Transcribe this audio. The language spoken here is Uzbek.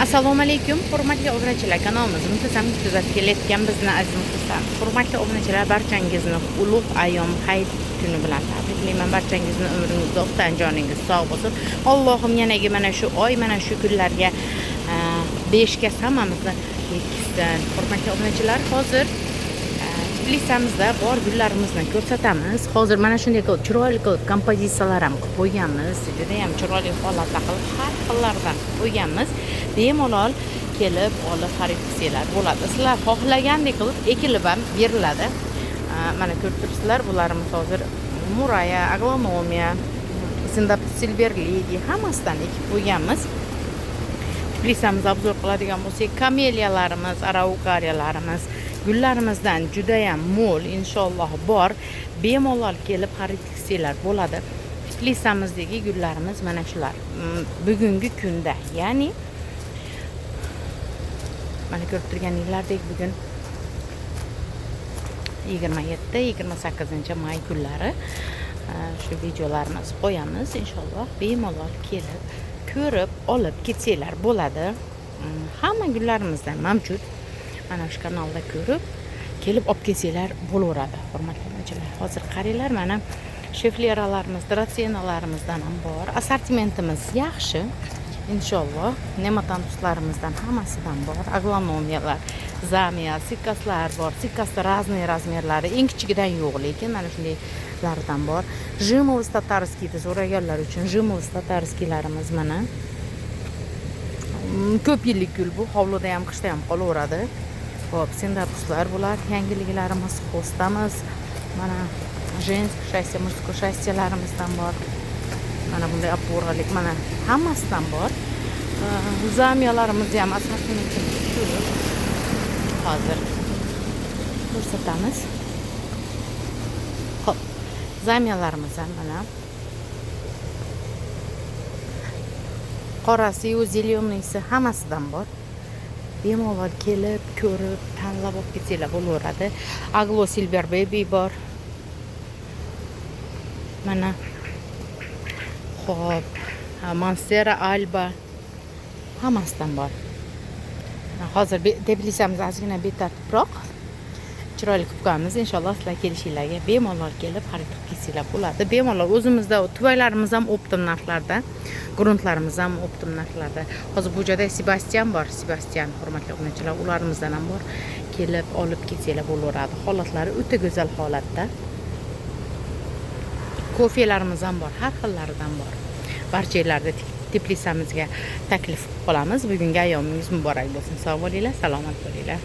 Assalomu alaykum, hurmatli obunachilar. Kanalimizni muntazam kuzatib kelayotgan bizni aziz muxlislar. Hurmatli obunachilar, barchangizni ulug' ayyom hayit kuni bilan tabriklayman. Barchangizni umringiz uzoqdan, joningiz sog' bo'lsin. Allohim yanagi mana shu oy, mana shu kunlarga 5 ga hammamizni yetkazsin. Hurmatli obunachilar, hozir Tbilisimizda bor gullarimizni ko'rsatamiz. Hozir mana shunday qilib chiroyli qilib kompozitsiyalar ham qilib qo'yganmiz. Juda ham chiroyli holatda qilib har xillardan qo'yganmiz. Bemalol kelib olib xarid qilsanglar bo'ladi. Sizlar xohlagandek qilib ekilib ham beriladi. Mana ko'rib turibsizlar, bularimiz hozir Muraya, Aglonomiya, Silver Lady hammasidan ekib qo'yganmiz. Tbilisimizni obzor qiladigan bo'lsak, kameliyalarimiz, araukariyalarimiz, gullarimizdan juda ham mo'l inshaalloh bor. Bemalol kelib xarid qilsanglar bo'ladi. Tbilisimizdagi gullarimiz mana shular. Bugungi kunda, ya'ni mana ko'rib turganinglardek bugun 27-28 may kunlari shu videolarni qo'yamiz. Inshaalloh bemalol kelib ko'rib olib ketsanglar bo'ladi. Hamma gullarimizdan mavjud. Mana shu kanalda ko'rib kelib olib kelsanglar bo'laveradi. Hurmatli obunachilar, hozir qaranglar, mana shefleralarimiz, dratsiyalarimizdan ham bor. Assortimentimiz yaxshi. Inshaalloh nematontlarimizdan hammasidan bor. Aglonomiyalar, zamiya, sikaslar bor. Sikasda razmerlari eng kichigidan yo'q, lekin mana shundaylardan bor. Jimovs tatarskiyni so'raganlar uchun Jimovs tatarskiylarimiz mana ko'p yillik gul bu, hovlida ham qishda ham qolaveradi. Xo'p, sendapuslar bular, yangiliklarimiz, xostamiz. Mana женский shassi, murskiy shassilarimizdan bor. Mana bunday apuralik, mana hammasidan bor. Zamiyalarimiz ham assortimentimiz hozir ko'rsatamiz. Xo'p, zamiyalarimiz ham mana qorasi, zeleniysi hammasidan bor. Bemalol kelib, ko'rib, tanlab olib ketsanglar bo'laveradi. Aglo Silver Baby bor. Mana xo'p, Monstera Alba hammasidan bor. Hozir Tbilisimiz ozgina betartibroq chiroyli qilib qo'yamiz. Inshaalloh sizlar kelishinglarga bemalol kelib xarid qilib ketsanglar bo'ladi. Bemalol o'zimizda tuvaylarimiz ham optim narxlarda, gruntlarimiz ham optim narxlarda. Hozir bu joyda Sebastian bor. Sebastian, hurmatli obunachilar, ularimizdan ham bor. Kelib olib ketsanglar bo'laveradi. Holatlari o'ta go'zal holatda. Kofelarimiz ham bor, har xillaridan bor. Barchalarida Tbilisimizga taklif qilib qolamiz. Bugungi ayyomingiz muborak bo'lsin. Sog' bo'linglar, salomat bo'linglar.